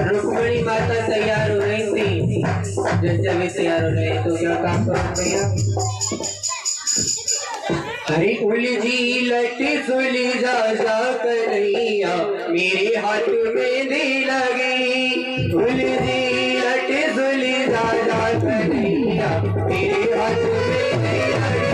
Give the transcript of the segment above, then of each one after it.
रुक्मणी माता तैयार हो रही थी, जैसे भी तैयार हो रहे तो क्या काम करो भैया। हरी उलझी लटी सुली जा कन्हैया मेरे हाथ में दे लगी, उलझी लटी सुली जा कन्हैया मेरे हाथ में दे लगी।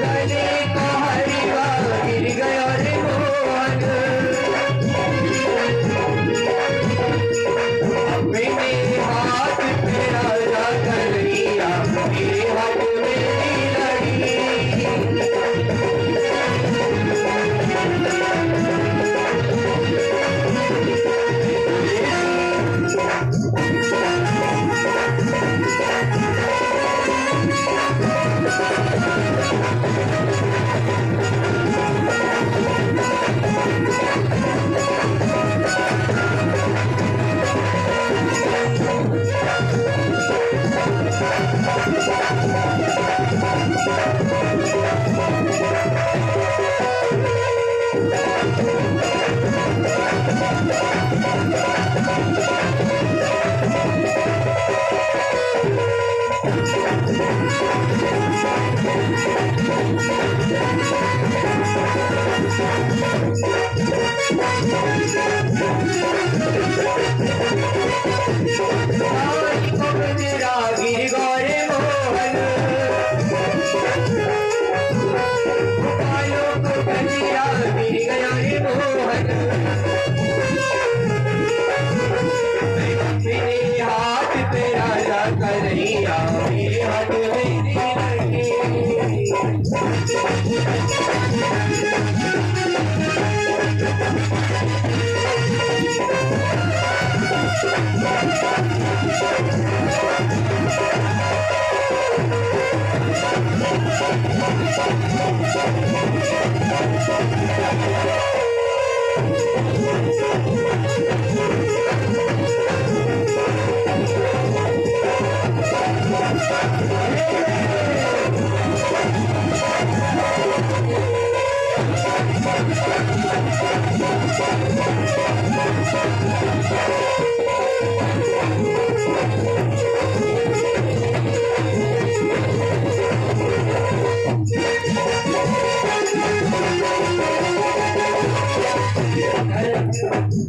गले का हलवा गिर गया रे मोहन, मेरे हाथ पे राजा कन्हैया, मेरे हाथ मेरी लड़ी।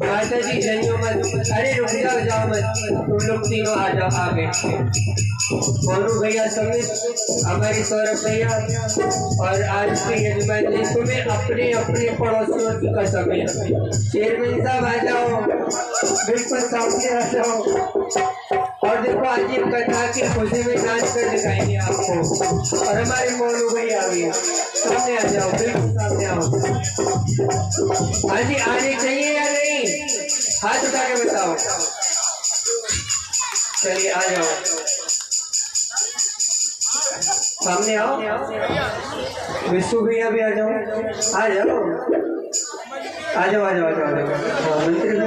माताजी जइयो मत, अरे रुक जाओ मत, तुम लोग तीनों आ जाओ आगे। मोनू भैया समेत हमारी सौरभ भैया और आज के यजमान जी, तुम्हें अपने अपने पड़ोसियों की कसम है। चेयरमैन साहब आ जाओ, बिल्कुल सामने आ जाओ। और देखो आज ये कथा की खुशी में नाच कर दिखाएंगे आपको। और हमारे मोनू भैया आ गए, सामने आ जाओ, बिल्कुल सामने आओ। हाँ जी, आने चाहिए या नहीं? हाथ उठा के बताओ। चलिए आ जाओ, सामने आओ। विशु भैया भी आ जाओ, आ जाओ आ जाओ आ जाओ आ जाओ। मंत्री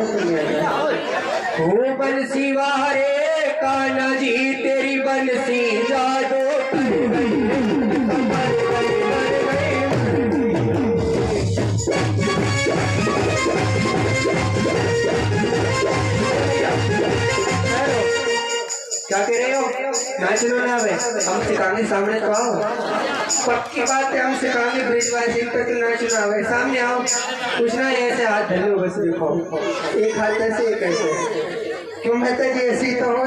हो बंसी वारे कान्हा जी, तेरी बंसी जादू कर गई। क्या कह रहे हो? नाच लो ना भाई, हम सिखाने सामने तो आओ। पक्की बात है, हम सिखाने ब्रिजवासी पे तो नाच लो भाई, सामने आओ। कुछ ना ऐसे हाथ धरो, बस देखो, एक हाथ ऐसे एक ऐसे। क्यों मेहता जी ऐसी तो हो?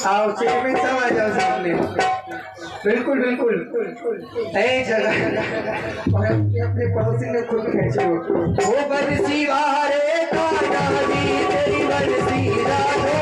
आओ चेयरमैन सब आ जाओ सामने। बिल्कुल बिल्कुल जगह और अपने पड़ोसी ने खुद खींचे। वो बंसी वारे कान्हा जी, तेरी बंसी जादू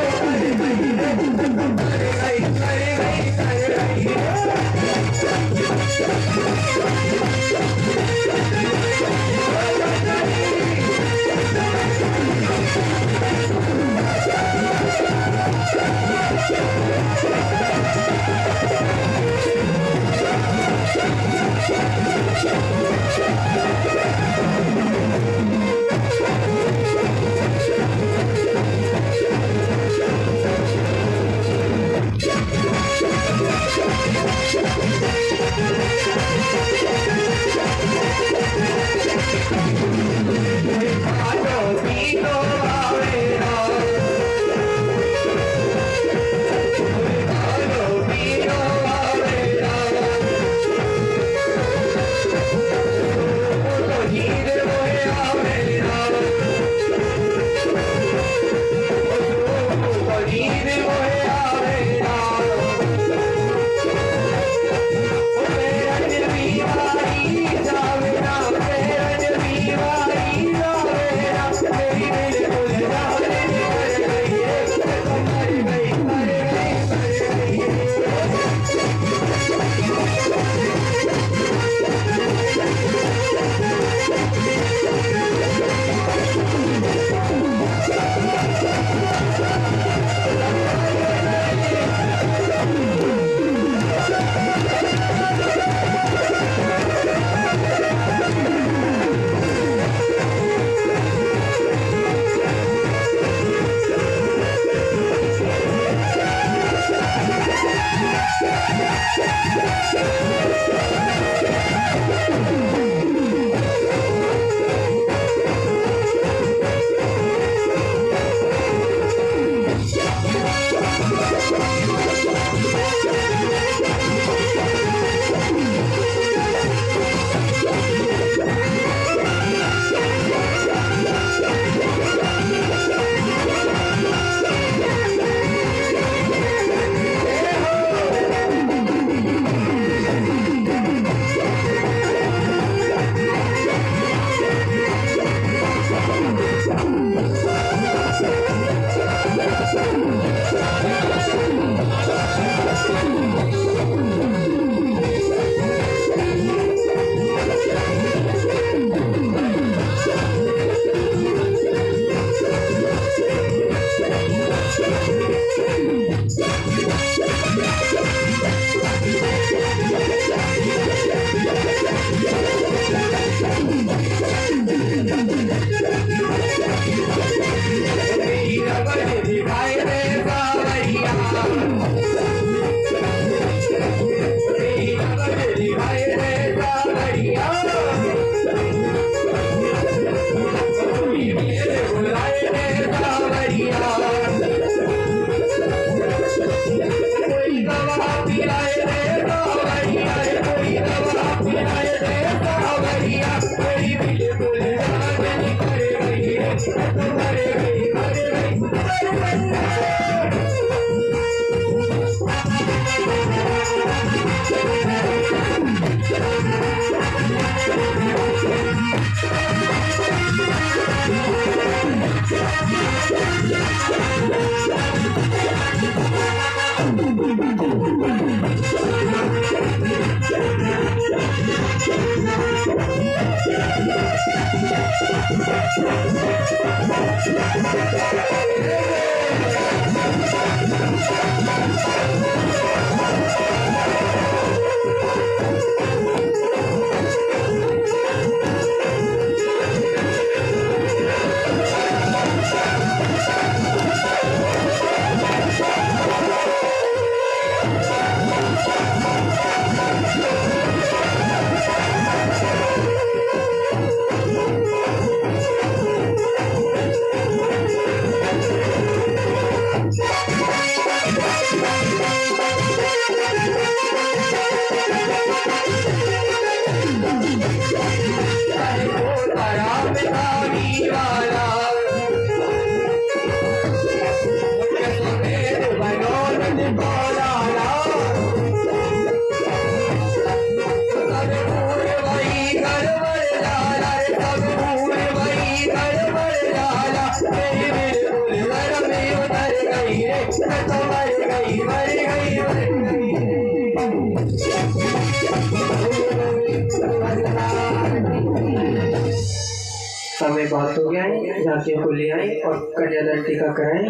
समय बहुत हो गया है, झांकियों को ले आए और कन्यादान टीका कराएं।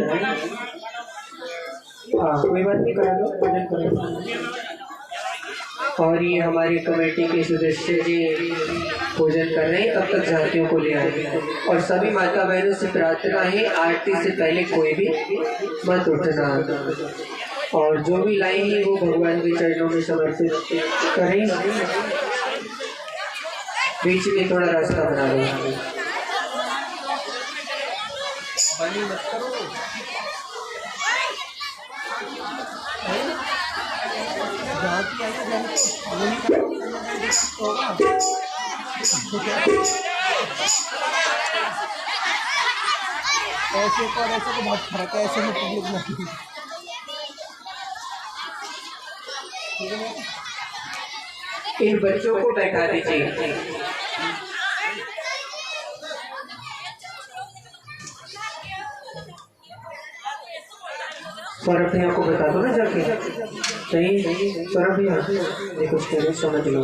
हाँ कोई बात नहीं, करा दो। और ये हमारी कमेटी के सदस्य जी पूजन कर रहे हैं, तब तक झांकियों को ले आए। और सभी माता बहनों से प्रार्थना है, आरती से पहले कोई भी मत उठना, और जो भी लाई है वो भगवान के चरणों में समर्पित करें। बीच में थोड़ा रास्ता बना लो। ऐसे और ऐसे तो बहुत फर्क है, ऐसे में पब्लिक नहीं। इन बच्चों को बैठा दीजिए। सौरभ भैया को बता दो ना जाके। सही सौरभ भैया देखो स्टेज समझ लो।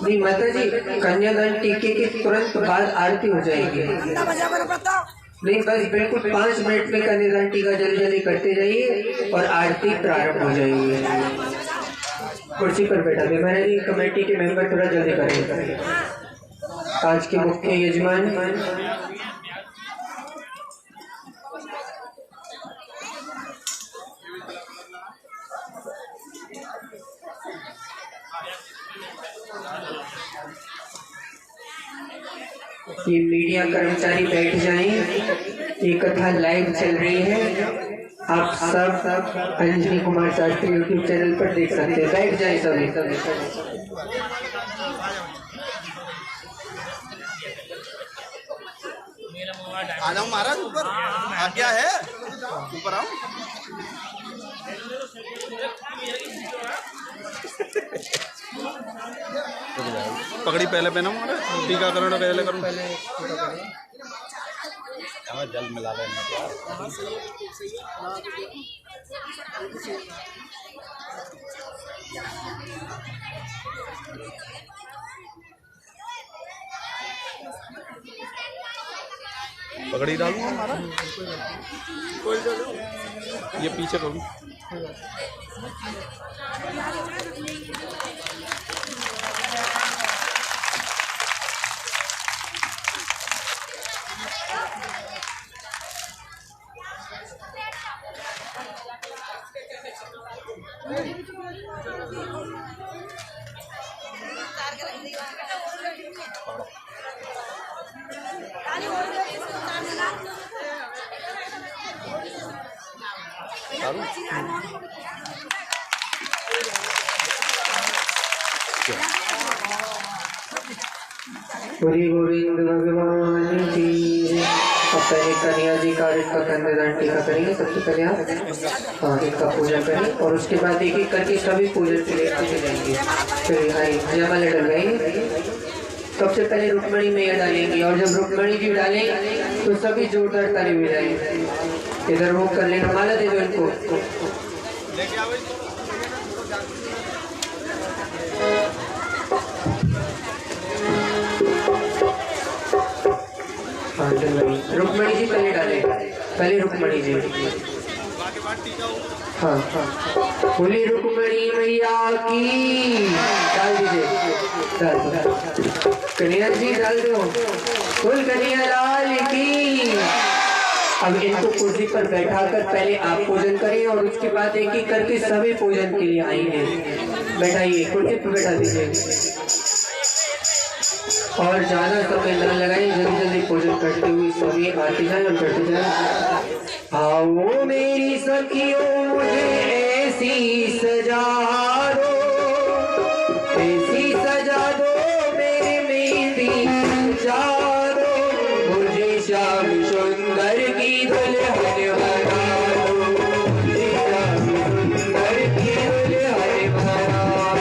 नहीं माता जी, कन्यादान टीके के तुरंत बाद आरती हो जाएगी। नहीं बस बिल्कुल 5 मिनट में कन्यादान टीका जल्दी जल्दी करते जाइए और आरती प्रारंभ हो जाएगी। कुर्सी पर बैठा दे। मैंने कमेटी के मेंबर थोड़ा जल्दी करेंगे। आज के मुख्य यजमान ये मीडिया कर्मचारी बैठ जाएं। ये कथा लाइव चल रही है, आप सब अंजनी कुमार शास्त्री यूट्यूब चैनल पर देख सकते हैं। बैठ जाएं सभी। आ जाओ महाराज ऊपर, आज्ञा है, ऊपर आओ। पगड़ी पहले पहना महाराज, टीकाकरण पहले करूँ। जल मिला लेना। पगड़ी डालूंगा हमारा, ये पीछे करूँ। श्री गोविंद भगवान की। अब पहले कन्या जी का इनका कन्यादान टीका करेंगे। सबसे पहले आप हाँ इनका पूजन करें और उसके बाद एक एक करके सभी पूजन के लिए आगे जाएंगे। फिर जयमाला डलवाएंगे। सबसे पहले रुक्मणी मैया डालेंगी और जब रुक्मणी जी डालेंगे तो सभी जोरदार ताली बजाएंगे। इधर वो कर लेना, माला दे दो इनको। हाँ रुक्मणी जी पहले डाले, पहले रुक्मणी जी। हाँ हाँ, बोली रुक्मणी मैया की, डाल दीजिए, डाल कन्हैया जी डाल दो, बोल कन्हैया लाल की। अब इनको कुर्सी पर बैठाकर पहले आप पूजन करें और उसके बाद एक एक करके सभी पूजन के लिए आएंगे। बैठाइए, कुर्सी पर बैठा दीजिए और ज्यादा समय न लगाएं, जल्दी जल्दी पूजन करते हुए सभी आते जाए और करते जाए। आओ मेरी सखियों मुझे ऐसी सजा दो, ऐसी सजा दो मेरे मेहंदी सजा दो, मुझे श्याम सुंदर की दुल्हन बना दो, मुझे श्याम सुंदर की दुल्हन बना दो।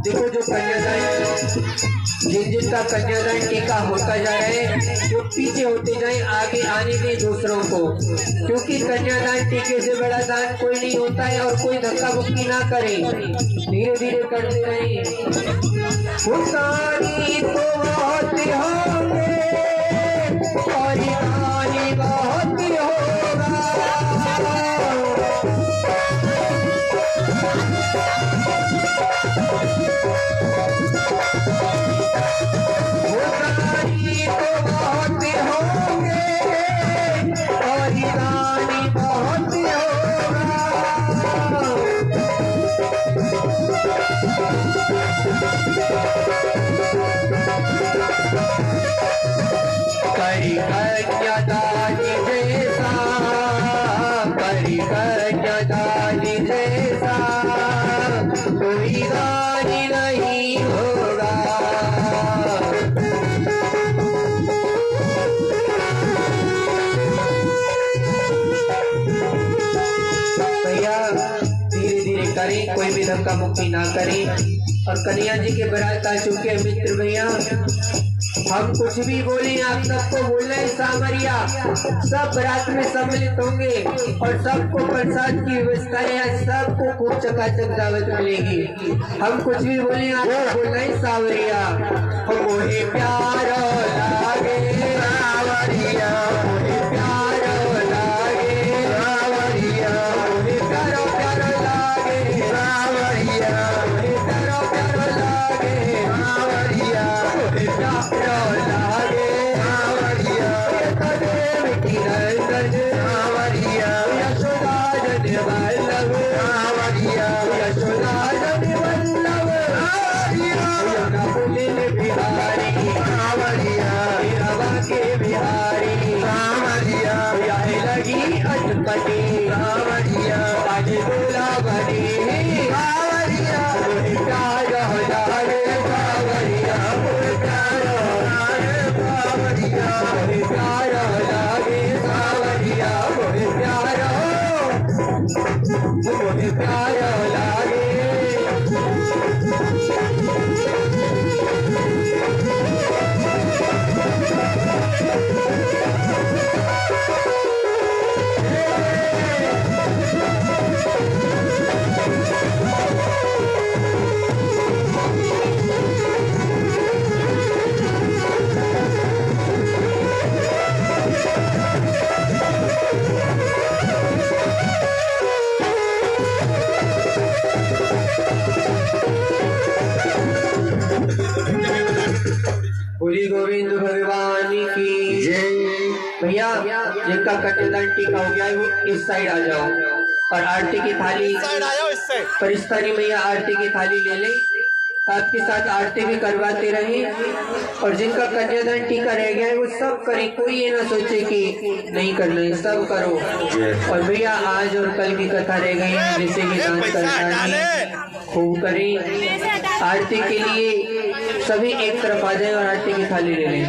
देखो जो कन्यादान जिनका कन्यादान टीका होता जा रहा है, जो पीछे होते जाए आगे आने दें दूसरों को, क्योंकि कन्यादान टीके से बड़ा दान कोई नहीं होता है। और कोई धक्का मुक्की ना करे, धीरे धीरे करते रहे। पुसानी तो बहुत होंगे और कहानी बहुत होगा, पुसानी तो बहुत होंगे करी कन्यादानी जैसा, करी कन्यादानी जैसा कोई दानी नहीं होगा। भैया धीरे धीरे करें, कोई भी धक्का मुक्की ना करें। और कन्या जी के बारात आ चुके हैं मित्र भैया, हम कुछ भी बोले आप सबको बोलना है सामरिया, सब बारात में सम्मिलित होंगे और सबको प्रसाद की व्यवस्था है, सबको खूब चकाचक दावत मिलेगी। हम कुछ भी बोले आप बोलना है सावरिया। मोहे प्यारो लागे सावरिया, मोहे प्यारो लागे सावरिया, मोहे प्यारो प्यारो लागे सावरिया, मोहे प्यारो प्यारो लागे सावरिया, मोहे प्यारो लागे सावरिया। देवकी नंदन सावरिया, यशोदा जन वल्लभ सावरिया, यशोदा जन वल्लभ सावरिया, यमुना पुलिन बिहारी सावरिया, रवा के बिहारी सावरिया, यह लगी अटपटी सावरिया, आज दूल्हा बनी सावरिया। मोहे प्यारो लागे सावरिया, मोहे प्यारो लागे सावरिया, मोहे प्यारो लागे सावरिया, मोहे प्यारो, मोहे प्यारो लागे। बोली गोविंद भगवान की जय। भैया जिनका कन्यादान टीका हो गया है वो इस साइड आ जाओ और आरती की थाली परिस्तानी मैया आरती की थाली ले ले, आपके साथ आरती भी करवाते रहे। और जिनका कन्यादान टीका रह गया है वो सब करे, कोई ये ना सोचे कि नहीं करना है, सब करो। और भैया आज और कल की कथा रह गई है, जैसे कि नाच करना खूब करें। आरती के लिए सभी एक तरफ आ जाए और आरती की थाली ले लें।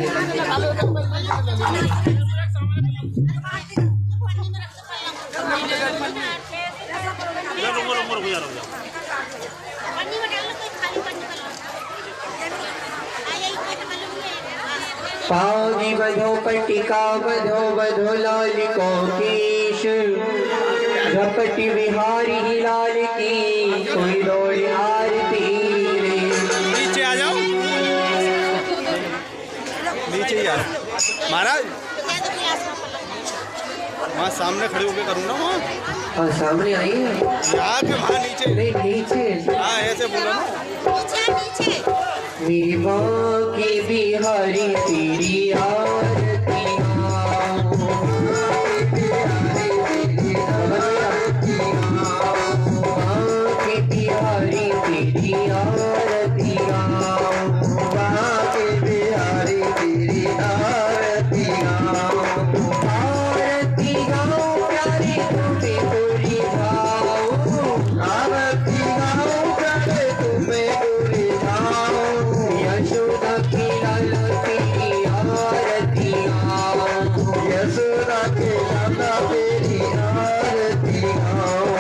पानी बधो पटिका बधो बधो लाल को केश, झपटी बिहारी ही लाल की कोई दौड़ आरती रे। नीचे आ जाओ, नीचे ही यार महाराज, वहाँ सामने खड़े होके करूँगा वहाँ। हाँ सामने आइए, यहाँ पे वहाँ नीचे नहीं नीचे, हाँ ऐसे बोलो ना। मेरी माँ की बिहारी तेरी आरती बिहारी तेरी आरती, बिहारी तेरी आरती, आरती गाओ प्यारे तुम्हें पूरी गाओ, आरती गाओ प्यारे तुम्हें पूरी गाओ, यशोदा की लाला तेरी आरती गाओ, यशोदा के लाला तेरी आरती गाओ।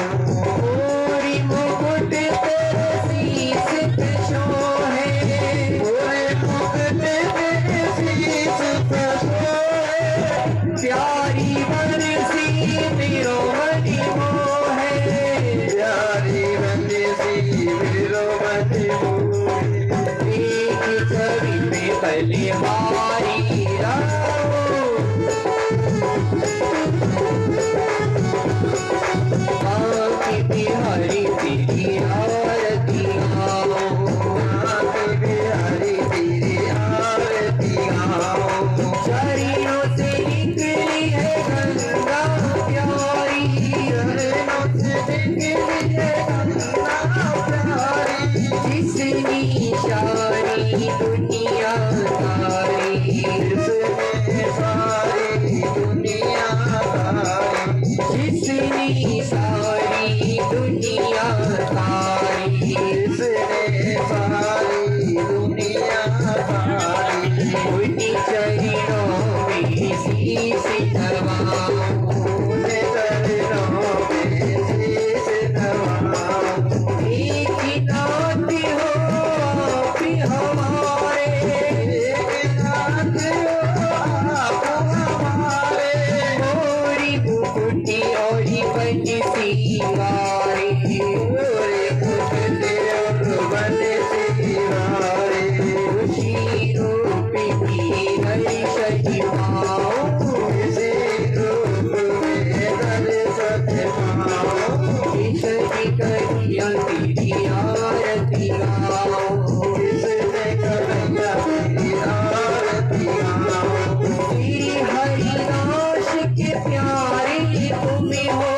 प्यारी बरसी मेरो मनी मोह है, प्यारी बरसी मेरो मनी मोह, एक छवि में बलिहारी राहो, माँ की बिहारी तेरी आरती गाओ, माँ की बिहारी तेरी आरती गाओ। शरीरों से निकली है गंगा प्यारी, शरीरों से निकली है गंगा प्यारी, जिसनी शान उन्हीं चरणों में शीश नवाऊं, चरणों में शीश नवाऊं। एक नाथ हो आप हमारे, एक नाथ हो आप हमारे, मोरी मुकुट और बंसी वारे, मोरी मुकुट और बंसी वारे, खुशी रूप की हरि सखी पाओ, खुशी रूप में हरि सखी पाओ, किसने कहिया तेरी आरती गाओ, किसने कहिया तेरी आरती गाओ। श्री हरिदास के प्यारे तुम हो,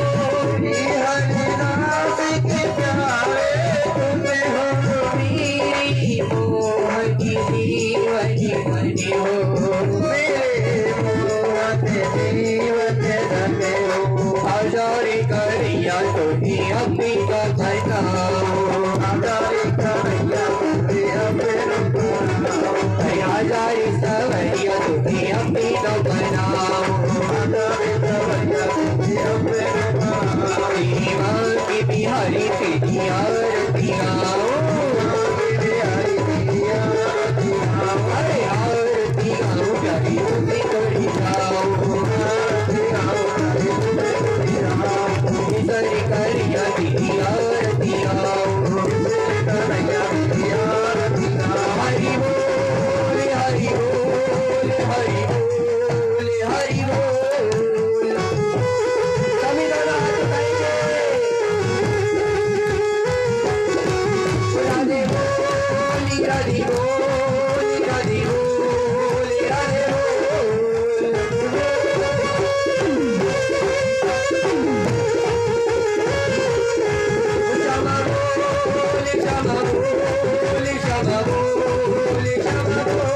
श्री हरिदास के प्यारे तुम हो, मेरी मोहन जीवन धन हो, मेरे मोहन जीवन धन हो। आजारी करिया तुम्हें अपनी का बनाओ, आजारी करिया तुम्हें अपने आजारी सवरिया तुम्हें अपनी का बनाओ, आजारी सवरिया तुम्हें अपने तेरी माँ की बिहारी तेरी आरती गाओ, बिहारी तेरी आरती गाओ, अरे आरती गाओ प्यारी तुम्हें थोड़ी गाओ, आरती गाओ प्यारी तुम्हें थोड़ी गाओ। किसने करिया तेरी आरती गाओ, किसने करिया तेरी आरती गाओ। हरि बोल हरि बोल हरि बोल हरि बोल। सभी दोनों हाथ उठाएंगे। राधे बोल राधे बोल राधे बोल राधे बोल। श्यामा बोल श्यामा बोल श्यामा बोल श्यामा बोल।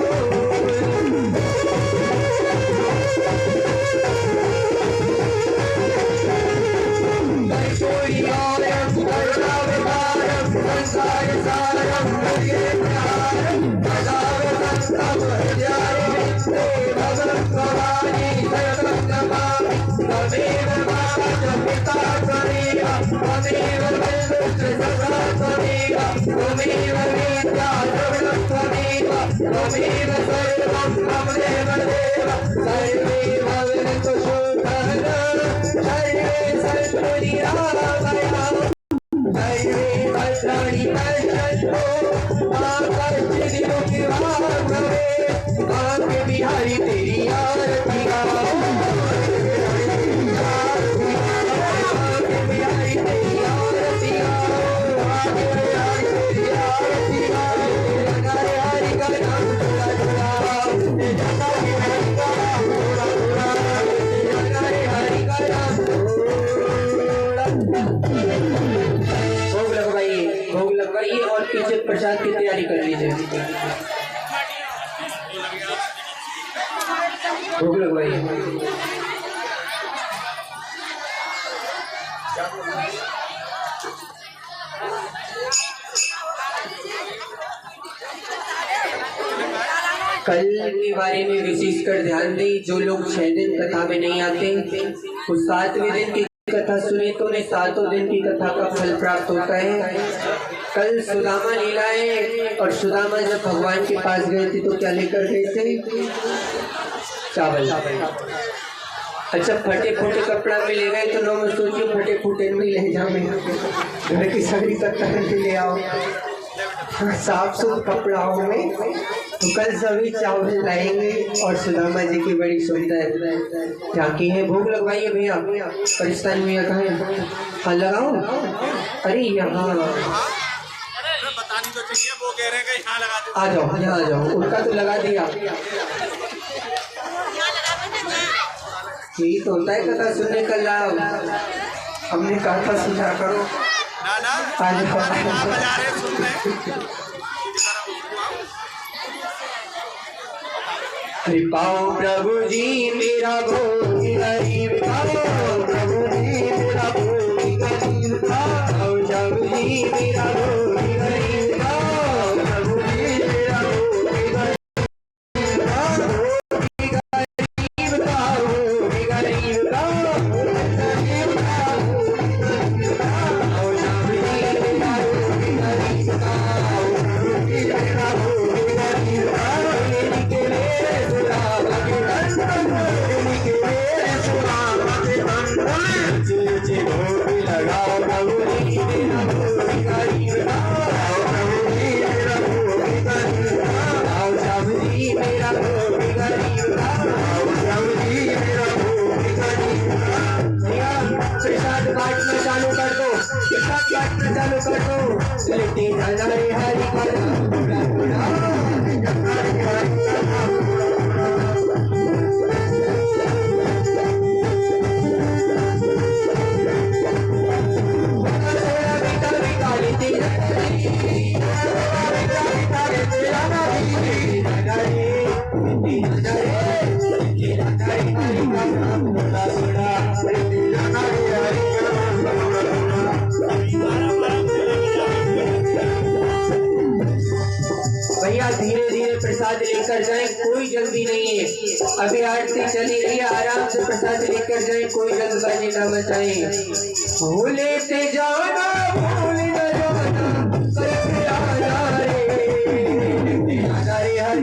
ऐश्वर्यायं सर्वावतारं संसारसारं भुजगेन्द्रहारं सदावसन्तं हृदयारविन्दे भगवत्पादानि शरणं नमामि। त्वमेव माता पिता त्वमेव, त्वमेव बन्धुश्च सखा त्वमेव, त्वमेव वेद्या द्रविणं त्वमेव, त्वमेव सर्वं मम देव देव। सर्वे भवन्तु सुखिनः, सर्वे सन्तु निरामयाः, सर्वे भद्राणि पश्यन्तु मा कश्चित् दुःखभाग् भवेत्। भाग्य बिहारी तेरी आरती गाओ, भाग्य बिहारी तेरी आरती गाओ, भाग्य बिहारी तेरी आरती गाओ। जगा हरि का नाम जुड़ा जुड़ा, जगा हरि का नाम जुड़ा जुड़ा, जगा हरि का नाम जुड़ा। भोग लगवाइए और पीछे प्रसाद की तैयारी कर लीजिए। भोग लगवाइए। कल के बारे में विशेषकर ध्यान दें, जो लोग 6 दिन कथा में नहीं आते वो 7वें दिन की कथा सुने तो उन्हें 7 दिन की कथा का फल प्राप्त होता है। कल सुदामा लीलाएं, और सुदामा जब भगवान के पास गए थे तो क्या लेकर गए थे? चावल। अच्छा, फटे फूटे कपड़ा में ले गए तो लोग सोचिए फटे फूटे में ले जाओगे, घर की सारी कथा ले आओ साफ सुथरे कपड़ाओं में। तो कल सभी चावल लाएंगे और सुदामा जी की बड़ी सुंदर झांकी है। भोग लगवाइए भैया। परिस्तान भैया कहाँ है? हाँ लगाओ। अरे यहाँ बतानी तो चाहिए, वो कह रहे हैं कि यहाँ लगा दो। आ जाओ, यहाँ आ जाओ। उनका तो लगा दिया। यही तो होता है कथा सुनने का लाभ। हमने कहा था सुझा करो। ना आ जाओ। बजा रहे सुन रहे। हरि पाओ प्रभु जी मेरा भोग गरीब पाओ, प्रभु जी मेरा भोग गरीब पाओ, प्रभु जी मेरा भोग गरीब पाओ, प्रभु जी मेरा भोग गरीब पाओ, लिट्टी खाना रे हरी खाना थोड़ा थोड़ा भैया धीरे धीरे प्रसाद लेकर जाएं, कोई जल्दी नहीं है। अभी आरती चली रही है, आराम से प्रसाद लेकर जाएं, कोई जल्दबाजी ना मचाएं। भूले से जाना भूल न जाना करके आना रे हरि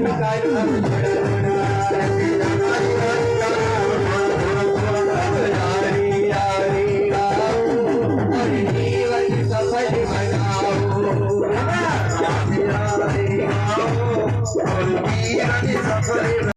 का